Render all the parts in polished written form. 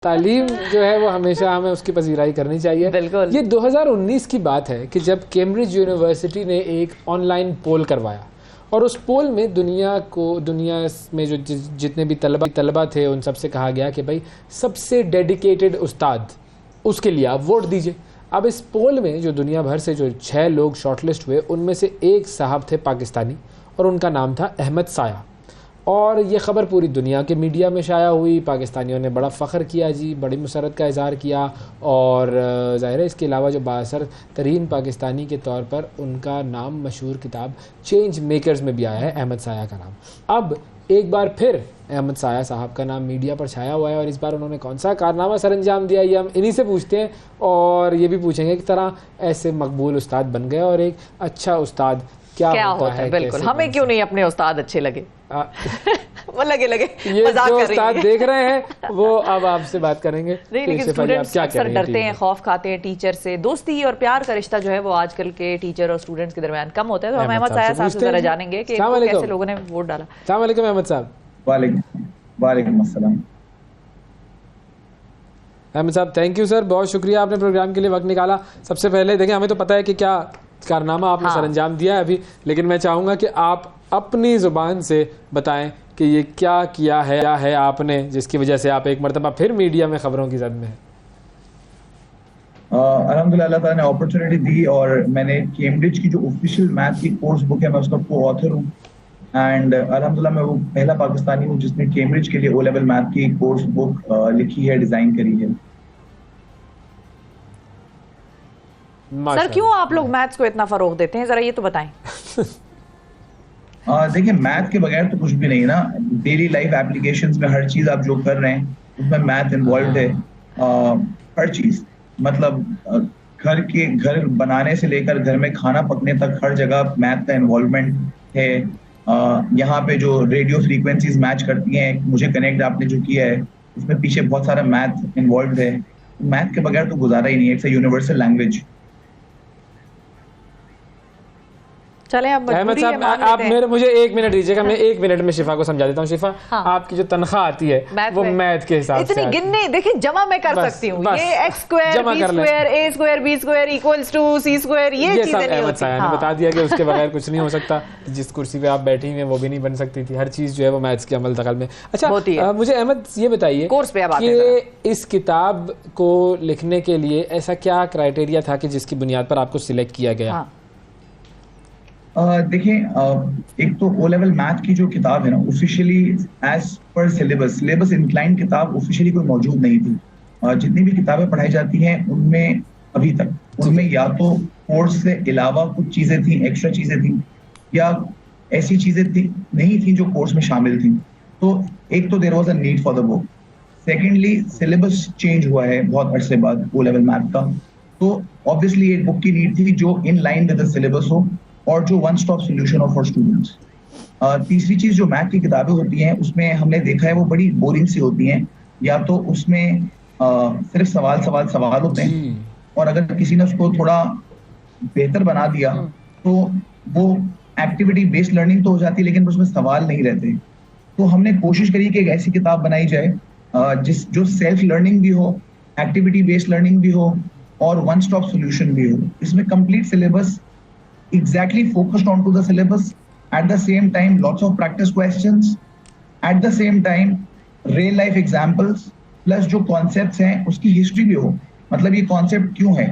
तालीम जो है वो हमेशा हमें उसकी पजीराई करनी चाहिए। बिल्कुल। ये 2019 की बात है कि जब कैम्ब्रिज यूनिवर्सिटी ने एक ऑनलाइन पोल करवाया और उस पोल में दुनिया में जो जितने भी तलबा थे उन सबसे कहा गया कि भाई सबसे डेडिकेटेड उस्ताद उसके लिए आप वोट दीजिए। अब इस पोल में जो दुनिया भर से जो 6 लोग शॉर्टलिस्ट हुए उनमें से एक साहब थे पाकिस्तानी और उनका नाम था अहमद साया। और ये ख़बर पूरी दुनिया के मीडिया में शाया हुई। पाकिस्तानियों ने बड़ा फ़ख्र किया जी, बड़ी मुसरत का इज़हार किया। और ज़ाहिर है इसके अलावा जो बाअसर तरीन पाकिस्तानी के तौर पर उनका नाम मशहूर किताब चेंज मेकर्स में भी आया है, अहमद साया का नाम। अब एक बार फिर अहमद साया साहब का नाम मीडिया पर छाया हुआ है और इस बार उन्होंने कौन सा कारनामा सर अंजाम दिया ये हम इन्हीं से पूछते हैं और ये भी पूछेंगे कि तरह ऐसे मकबूल उस्ताद बन गए और एक अच्छा उस्ताद क्या होता है। बिल्कुल, हमें क्यों नहीं अपने उस्ताद अच्छे लगे। वो लगे ये जो उस्ताद देख रहे हैं वो अब आपसे बात करेंगे। नहीं, लेकिन स्टूडेंट्स अक्सर डरते हैं, खौफ खाते हैं टीचर से। दोस्ती और प्यार का रिश्ता जो है वो आजकल के टीचर और स्टूडेंट्स के दरमियान कम होता है। तो हम अहमद साया साहब से जरा जानेंगे कि कैसे लोगों ने वोट डाला। अस्सलाम वालेकुम अहमद साहब। वालेकुम अस्सलाम। अहमद साहब थैंक यू सर, बहुत शुक्रिया आपने प्रोग्राम के लिए वक्त निकाला। सबसे पहले देखिए हमें तो पता है कि क्या कारनामा आपने सर अंजाम दिया है अभी, लेकिन मैं चाहूँगा कि आप अपनी ज़ुबान से बताएं कि ये क्या किया है आपने जिसकी वजह से आप एक मरतबा फिर मीडिया में खबरों की जद में हैं। अल्हम्दुलिल्लाह अल्लाह ताला ने अपॉर्चुनिटी दी और मैंने कैम्ब्रिज की जो ऑफिशियल मैथ की कोर्स बुक है मैं उसका को ऑथर हूँ एंड अल्हम्दुलिल्लाह मैं वो पहला पाकिस्तानी हूँ जिसने कैम्ब्रिज के लिए ओ लेवल मैथ की कोर्स बुक लिखी है, डिजाइन करी है। सर क्यों आप लोग मैथ्स को इतना फरोग देते हैं, जरा ये तो बताएं। देखिए मैथ के बगैर तो कुछ भी नहीं ना। डेली लाइफ एप्लीकेशंस में हर चीज आप जो कर रहे हैं उसमें मैथ इन्वॉल्व है। हर चीज मतलब घर बनाने से लेकर घर में खाना पकने तक हर जगह मैथ का इन्वॉल्वमेंट है। यहाँ पे जो रेडियो फ्रीक्वेंसीज मैच करती हैं, मुझे कनेक्ट आपने जो किया है उसमें पीछे बहुत सारा मैथ इन्वॉल्व है। मैथ के बगैर तो गुजारा ही नहीं है, इट्स अ यूनिवर्सल लैंग्वेज। चलें अब अहमद साहब आप मुझे 1 मिनट दीजिएगा, मैं 1 मिनट में शिफा को समझा देता हूँ। शिफा आपकी जो तनख्वाह आती है वो मैथ के हिसाब से इतनी गिनने देखिए जमा मैं कर सकती हूँ। ये x square b square a square b square equals to c square ये चीजें नहीं होती। साया ने बता दिया कि उसके बगैर कुछ नहीं हो सकता। जिस कुर्सी पे आप बैठी हैं वो भी नहीं बन सकती थी। हर चीज जो है वो मैथ्स के अमल दखल में। अच्छा मुझे अहमद ये बताइए कोर्स पे कि इस किताब को लिखने के लिए ऐसा क्या क्राइटेरिया था कि जिसकी बुनियाद पर आपको सिलेक्ट किया गया? देखिए एक तो ओ लेवल मैथ की जो किताब है ना officially as per syllabus inclined किताब ऑफिशियली कोई मौजूद नहीं थी। जितनी भी किताबें पढ़ाई जाती हैं उनमें अभी तक उनमें या तो कोर्स से अलावा कुछ चीजें थी, एक्स्ट्रा चीजें थी या ऐसी चीजें थी नहीं थी जो कोर्स में शामिल थी। तो एक तो there was a need for the book. Secondly syllabus change हुआ है बहुत अरसे बाद ओ लेवल मैथ का, तो ऑब्वियसली एक बुक की नीड थी जो in line with the syllabus हो और जो वन स्टॉप सोल्यूशन हो फॉर स्टूडेंट्स। तीसरी चीज जो मैथ की किताबें होती हैं उसमें हमने देखा है वो बड़ी बोरिंग सी होती हैं। या तो उसमें सिर्फ सवाल होते हैं और अगर किसी ने उसको थोड़ा बेहतर बना दिया तो वो एक्टिविटी बेस्ड लर्निंग तो हो जाती है लेकिन उसमें सवाल नहीं रहते। तो हमने कोशिश करी कि एक ऐसी किताब बनाई जाए जो सेल्फ लर्निंग भी हो, एक्टिविटी बेस्ड लर्निंग भी हो और वन स्टॉप सोल्यूशन भी हो। इसमें complete syllabus exactly focused onto the syllabus, at the same time lots of practice questions, at the same time real life examples, plus जो concepts हैं उसकी history भी हो। मतलब ये concept क्यों है,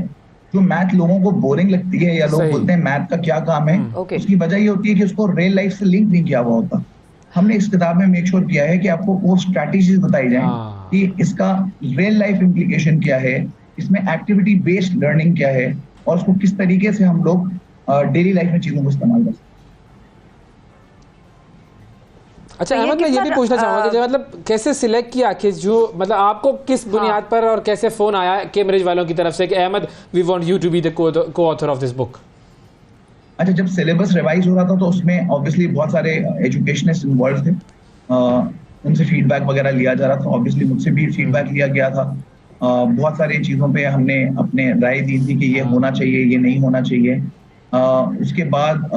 जो मैथ लोगों को बोरिंग लगती है या लोग बोलते हैं मैथ का क्या काम है, उसकी वजह ये होती है कि उसको रियल लाइफ से लिंक नहीं किया हुआ होता। हमने इस किताब में मेक श्योर किया है कि आपको वो स्ट्रैटेजीज बताई जाए कि इसका रियल लाइफ इम्प्लीकेशन क्या है, इसमें एक्टिविटी बेस्ड लर्निंग क्या है और उसको किस तरीके से हम लोग डेली लाइफ में चीजों को इस्तेमाल कर सकते। अच्छा अहमद मैं ये भी पूछना चाहूंगा कि मतलब कैसे सिलेक्ट किया कि जो मतलब आपको किस बुनियाद पर और कैसे फोन आया कैम्ब्रिज वालों की तरफ से कि Ahmad we want you to be the co author of this book? अच्छा जब सिलेबस रिवाइज हो रहा था तो उसमें ऑब्वियसली बहुत सारे एजुकेशनिस्ट इन्वॉल्व थे, उनसे फीडबैक वगैरह लिया जा रहा था। ऑब्वियसली मुझसे भी फीडबैक लिया गया था। बहुत सारी चीजों पे हमने अपने राय दी थी कि ये होना चाहिए, ये नहीं होना चाहिए। उसके बाद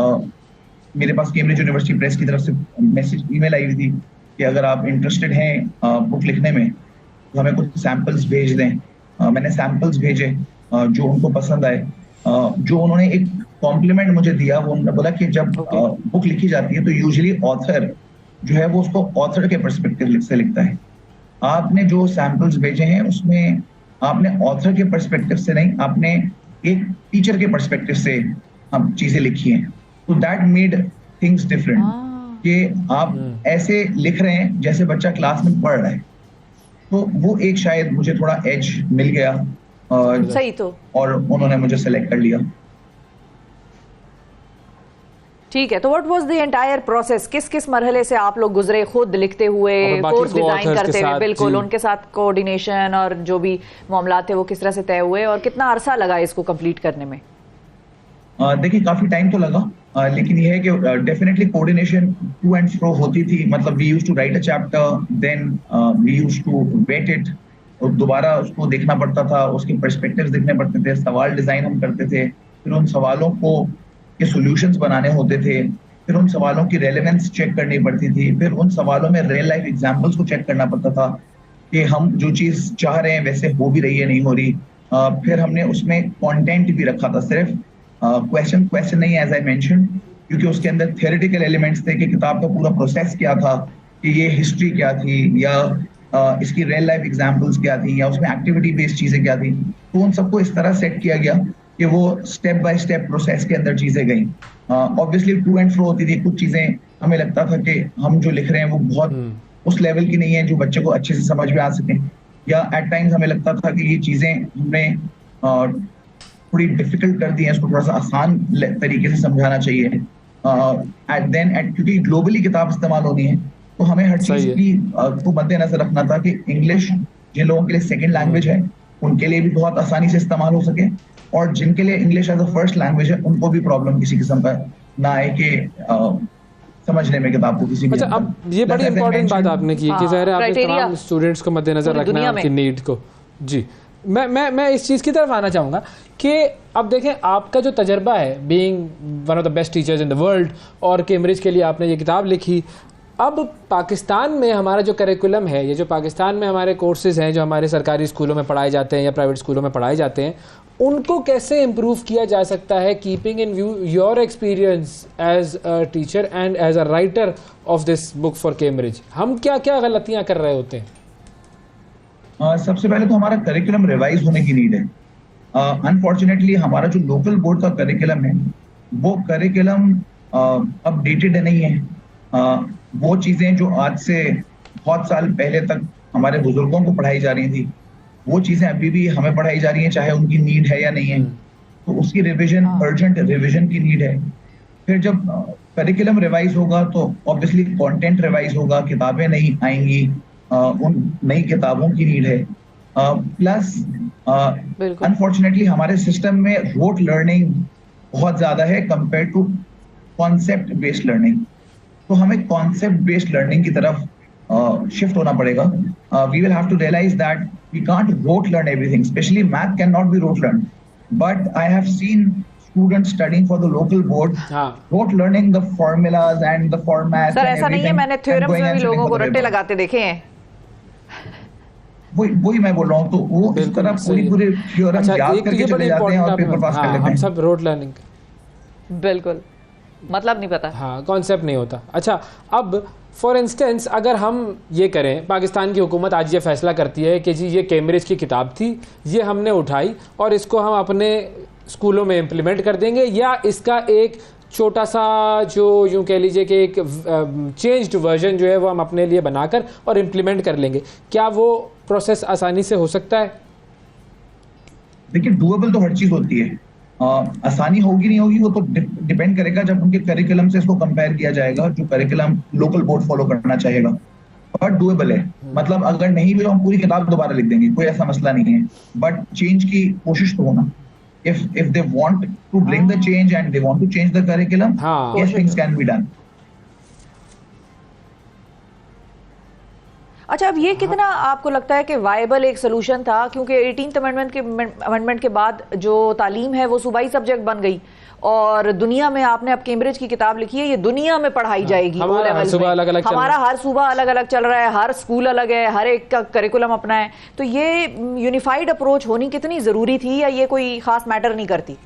मेरे पास कैम्ब्रिज यूनिवर्सिटी प्रेस की तरफ से ईमेल आई हुई थी कि अगर आप इंटरेस्टेड हैं बुक लिखने में तो हमें कुछ सैंपल्स भेज दें। मैंने सैंपल्स भेजे जो उनको पसंद आए। जो उन्होंने एक कॉम्प्लीमेंट मुझे दिया, वो उन्होंने बोला कि जब बुक लिखी जाती है तो यूजुअली ऑथर जो है वो उसको ऑथर के पर्सपेक्टिव से लिखता है। आपने जो सैंपल्स भेजे हैं उसमें आपने ऑथर के पर्सपेक्टिव से नहीं, आपने एक टीचर के पर्सपेक्टिव से हम चीजें लिखी हैं। तो दैट मेड थिंग्स डिफरेंट, कि आप ऐसे लिख रहे हैं जैसे बच्चा क्लास में पढ़ रहा है। तो वो एक शायद मुझे थोड़ा एज मिल गया, सही तो, और उन्होंने मुझे सेलेक्ट कर लिया। ठीक है, तो what was the entire process? किस किस मरहले से आप लोग गुजरे, खुद लिखते हुए, कोर्स डिजाइन करते हुए, बिल्कुल उनके साथ कोऑर्डिनेशन और जो भी मामला थे वो किस तरह से तय हुए, और कितना अरसा लगा इसको कंप्लीट करने में? देखिए काफी टाइम तो लगा, लेकिन यह है कि definitely coordination to and fro होती थी। मतलब we used to write a chapter, then we used to vet it, और दोबारा उसको देखना पड़ता था, उसके पर्सपेक्टिव्स देखने पड़ते थे, सवाल डिजाइन हम करते थे, फिर उन सवालों को के सॉल्यूशंस बनाने होते थे, फिर उन सवालों की रेलेवेंस चेक करनी पड़ती थी, फिर उन सवालों में रियल लाइफ एग्जांपल्स को चेक करना पड़ता था कि हम जो चीज चाह रहे हैं वैसे हो भी रही है, नहीं हो रही। फिर हमने उसमें कंटेंट भी रखा था, सिर्फ क्वेश्चन नहीं, एज आई मेंशन, क्योंकि उसके अंदर थियोरेटिकल एलिमेंट्स थे कि किताब का पूरा प्रोसेस क्या था, कि ये हिस्ट्री क्या थी, या इसकी रियल लाइफ एग्जांपल्स क्या थी, या उसमें एक्टिविटी बेस्ड चीजें क्या थी। तो उन सबको इस तरह सेट किया गया कि वो स्टेप बाय स्टेप प्रोसेस के अंदर चीजें गई। ऑब्वियसली टू एंड फ्रो होती थी, कुछ चीजें हमें लगता था कि हम जो लिख रहे हैं वो बहुत उस लेवल की नहीं है जो बच्चे को अच्छे से समझ में आ सके, या एट टाइम्स हमें लगता था कि ये चीजें हमने थोड़ी डिफिकल्ट कर दी है, इसको थोड़ा सा आसान तरीके से समझाना चाहिए। क्योंकि ग्लोबली किताब इस्तेमाल होनी है, तो हमें हर चीज की को मद्देनजर रखना था कि इंग्लिश जिन लोगों के लिए सेकंड लैंग्वेज है उनके लिए भी बहुत आसानी से इस्तेमाल हो सके, और जिनके लिए English as a first language है उनको भी प्रॉब्लम किसी किस्म का ना आए कि समझने में किताब को किसी भी। अच्छा, अब ये बड़ी इंपॉर्टेंट बात आपने की कि ज़ाहिर है आपने तमाम स्टूडेंट्स को मद्देनजर रखना है, उनकी नीड को। जी, मैं इस चीज़ की तरफ आना चाहूँगा कि अब देखें आपका जो तजर्बा है being one of the best teachers in the world, और कैम्ब्रिज के लिए आपने ये किताब लिखी। अब पाकिस्तान में हमारा जो करिकुलम है, ये जो पाकिस्तान में हमारे कोर्सेज हैं जो हमारे सरकारी स्कूलों में पढ़ाए जाते हैं या प्राइवेट स्कूलों में पढ़ाए जाते हैं, उनको कैसे इम्प्रूव किया जा सकता है, keeping in view your experience as a teacher and as a writer of this book for Cambridge? हम क्या क्या गलतियाँ कर रहे होते हैं? सबसे पहले तो हमारा करिकुलम रिवाइज होने की नीड है। अनफॉर्चुनेटली हमारा जो लोकल बोर्ड का करिकुलम है वो करिकुलम अपडेटेड नहीं है। वो चीजें जो आज से बहुत साल पहले तक हमारे बुजुर्गों को पढ़ाई जा रही थी, वो चीजें अभी भी हमें पढ़ाई जा रही हैं, चाहे उनकी नीड है या नहीं है। तो उसकी रिविजन, अर्जेंट रिविजन की नीड है। फिर जब करिकुलम रिवाइज होगा तो ऑब्वियसली कंटेंट रिवाइज होगा, किताबें नहीं आएंगी, उन नई किताबों की नीड है। प्लस अनफॉर्चुनेटली हमारे सिस्टम में रोट लर्निंग बहुत ज्यादा है compare to concept based learning. तो हमें कॉन्सेप्ट बेस्ड लर्निंग की तरफ शिफ्ट होना पड़ेगा। We will have to realise that we can't rote learn everything, specially math can not be rote learn, but I have seen students studying for the local board rote learning the formulas and the formats। Sir ऐसा नहीं है, मैंने theorems में भी लोगों को रट्टे लगाते देखे हैं। वही मैं बोल रहा हूँ। तो वो इस तरह पूरी थ्योरम याद करके चले जाते हैं और पेपर पास कर लेते हैं। हम सब रोट लर्निंग, बिल्कुल मतलब नहीं पता, हाँ कॉन्सेप्ट नहीं होता। अच्छा, अब फॉर इंस्टेंस अगर हम ये करें, पाकिस्तान की हुकूमत आज ये फैसला करती है कि जी ये कैम्ब्रिज की किताब थी, ये हमने उठाई और इसको हम अपने स्कूलों में इम्प्लीमेंट कर देंगे, या इसका एक छोटा सा जो यूँ कह लीजिए कि एक चेंज्ड वर्जन जो है वो हम अपने लिए बनाकर और इम्प्लीमेंट कर लेंगे, क्या वो प्रोसेस आसानी से हो सकता है? देखिए डूएबल तो हर चीज़ होती है, आसानी होगी नहीं होगी वो तो डिपेंड करेगा जब उनके करिकुलम से इसको कंपेयर किया जाएगा, जो करिकुलम लोकल बोर्ड फॉलो करना चाहेगा। बट डूएबल है, मतलब अगर नहीं भी हम पूरी किताब दोबारा लिख देंगे, कोई ऐसा मसला नहीं है, बट चेंज की कोशिश तो होना। if they want to bring the change and they want to change the curriculum, yes, things can be done. अच्छा, अब ये कितना आपको लगता है कि वायबल एक सोल्यूशन था, क्योंकि 18th अमेंडमेंट के बाद जो तालीम है वो सूबाई सब्जेक्ट बन गई और दुनिया में आपने अब कैम्ब्रिज की किताब लिखी है, ये दुनिया में पढ़ाई जाएगी। हमारा हर सूबा अलग अलग हमारा हर सूबा अलग अलग चल रहा है, हर स्कूल अलग है, हर एक का करिकुलम अपना है। तो ये यूनिफाइड अप्रोच होनी कितनी जरूरी थी, या ये कोई खास मैटर नहीं करती?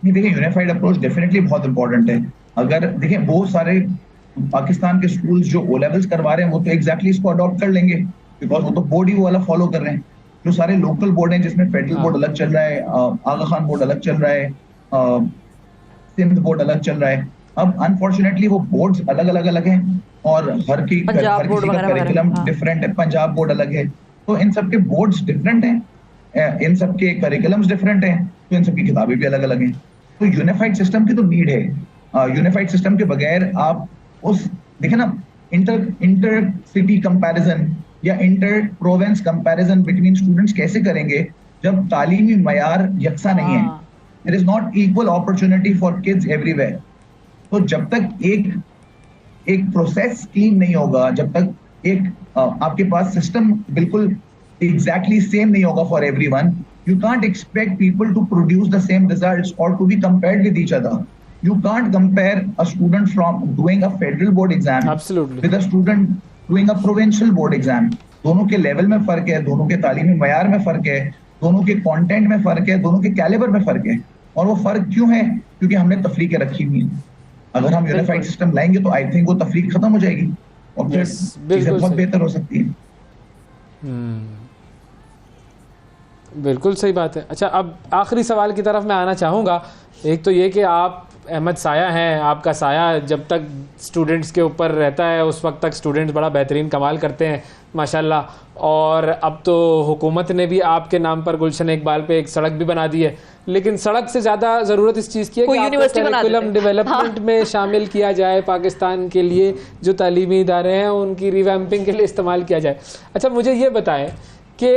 नहीं, देखिए यूनिफाइड अप्रोच डेफिनेटली बहुत इंपॉर्टेंट है। अगर देखिए बहुत सारे पाकिस्तान के स्कूल्स जो ओ लेवल्स करवा रहे हैं वो तो एग्जैक्टली इसको अडॉप्ट कर लेंगे, बिकॉज वो तो बोर्ड ही वो वाला फॉलो कर रहे हैं। जो सारे लोकल बोर्ड हैं जिसमें फेडरल बोर्ड अलग चल रहा है, आगा खान बोर्ड अलग चल रहा है, सिंध बोर्ड अलग चल रहा है। अब अनफॉर्चुनेटली वो बोर्ड्स अलग हैं और हर किसी का करिकुलम डिफरेंट है। पंजाब बोर्ड अलग है, तो इन सबके बोर्ड्स डिफरेंट हैं, इन सबके करिकुलम्स डिफरेंट हैं, तो इन सबकी किताबें भी अलग अलग हैं। तो यूनिफाइड सिस्टम की तो नीड है। यूनिफाइड सिस्टम के बगैर आप उस देखे ना इंटर सिटी कंपैरिजन या inter province comparison between students कैसे करेंगे जब तालीमी मयार यकसा नहीं है। There is not equal opportunity for kids everywhere. तो जब तक एक प्रोसेस क्लीन नहीं होगा, जब तक एक आपके पास सिस्टम बिल्कुल एग्जैक्टली सेम नहीं होगा for everyone, you can't expect people to produce the same results or to be compared with each other. You can't compare a student from doing a federal board exam with a student doing a provincial board exam. दोनों के level में फर्क है, दोनों के तालीमी मयार में फर्क है, दोनों के कंटेंट में फर्क है, दोनों के कैलिबर में फर्क है। और वो फर्क क्यों है? क्योंकि हमने तफरीक रखी हुई है। अगर हम यूनिफाइड सिस्टम लाएंगे तो आई थिंक वो तफरीक खत्म हो जाएगी और फिर चीजें बहुत बेहतर हो सकती है। बिल्कुल सही बात है। अच्छा, अब आखिरी सवाल की तरफ मैं आना चाहूँगा। एक तो ये कि आप अहमद साया हैं, आपका साया जब तक स्टूडेंट्स के ऊपर रहता है उस वक्त तक स्टूडेंट्स बड़ा बेहतरीन कमाल करते हैं माशाल्लाह। और अब तो हुकूमत ने भी आपके नाम पर गुलशन इकबाल पे एक सड़क भी बना दी है, लेकिन सड़क से ज़्यादा ज़रूरत इस चीज़ की है कि आपको करिकुलम डेवलपमेंट में शामिल किया जाए, पाकिस्तान के लिए जो तालीमी इदारे हैं उनकी रिवैम्पिंग के लिए इस्तेमाल किया जाए। अच्छा, मुझे ये बताएं कि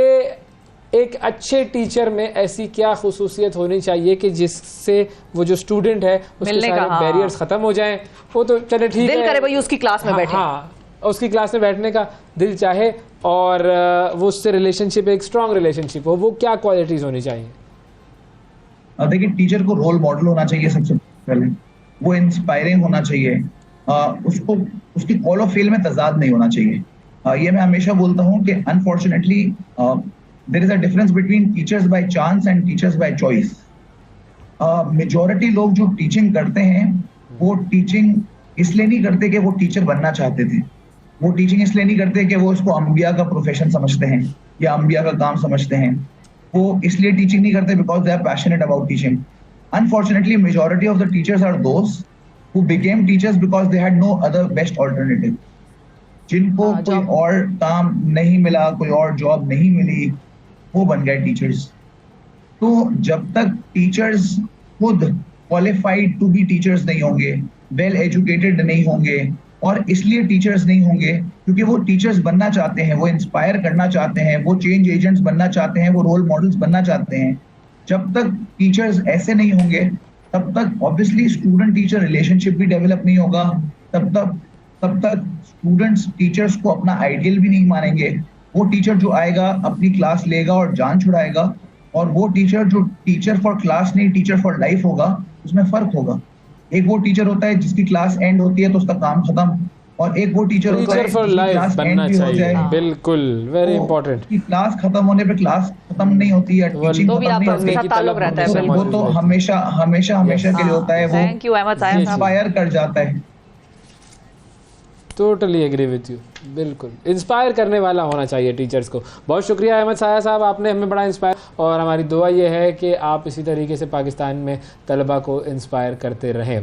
एक अच्छे टीचर में ऐसी क्या खुसूसियत होनी चाहिए कि जिससे वो जो स्टूडेंट है उसके सारे बैरियर्स खत्म हो जाएं। वो तो चले ठीक है, दिल करे भाई उसकी क्लास में बैठे, उसकी क्लास में बैठने का दिल चाहे और वो उससे रिलेशनशिप एक स्ट्रॉन्ग रिलेशनशिप हो, वो क्या क्वालिटीज होनी चाहिए? देखिए, टीचर को रोल मॉडल होना चाहिए सबसे पहले, वो इंस्पायरिंग होना चाहिए, उसको उसकी कॉल ऑफ फेल में तजाद नहीं होना चाहिए। ये मैं हमेशा बोलता हूँ कि unfortunately there is a difference between teachers by chance and teachers by choice. Majority लोग जो टीचिंग करते हैं वो टीचिंग इसलिए नहीं करते कि वो टीचर बनना चाहते थे, वो टीचिंग इसलिए नहीं करते कि वो इसको अंबिया का प्रोफेशन समझते हैं या अंबिया का काम समझते हैं, वो इसलिए टीचिंग नहीं करते because they are passionate about teaching. Unfortunately, majority of the teachers are those who became teachers because they had no other best alternative. जिनको कोई और काम नहीं मिला, कोई और जॉब नहीं मिली, वो बन गए टीचर्स। तो जब तक टीचर्स खुद क्वालिफाइड टू बी टीचर्स नहीं होंगे, वेल एजुकेटेड नहीं होंगे, और इसलिए टीचर्स नहीं होंगे क्योंकि वो टीचर्स बनना चाहते हैं, वो इंस्पायर करना चाहते हैं, वो चेंज एजेंट्स बनना चाहते हैं, वो रोल मॉडल्स बनना चाहते हैं। जब तक टीचर्स ऐसे नहीं होंगे तब तक ऑब्वियसली स्टूडेंट टीचर रिलेशनशिप भी डेवलप नहीं होगा, तब तक स्टूडेंट्स टीचर्स को अपना आइडियल भी नहीं मानेंगे। वो टीचर जो आएगा अपनी क्लास लेगा और जान छुड़ाएगा, और वो टीचर जो टीचर फॉर क्लास नहीं टीचर फॉर लाइफ होगा, उसमें फर्क होगा। एक वो टीचर होता है जिसकी क्लास एंड होती है तो उसका काम खत्म, और एक वो टीचर होता है फॉर लाइफ बनना चाहिए। बिल्कुल, वेरी इंपॉर्टेंट। क्लास खत्म होने पे क्लास खत्म नहीं होती है, टीचिंग खत्म नहीं होती है, वो तो हमेशा के लिए होता है, वो इंस्पायर कर जाता है। टोटली एग्री विथ यू, बिल्कुल इंस्पायर करने वाला होना चाहिए टीचर्स को। बहुत शुक्रिया अहमद साया साहब, आपने हमें बड़ा इंस्पायर, और हमारी दुआ ये है कि आप इसी तरीके से पाकिस्तान में तलबा को इंस्पायर करते रहें।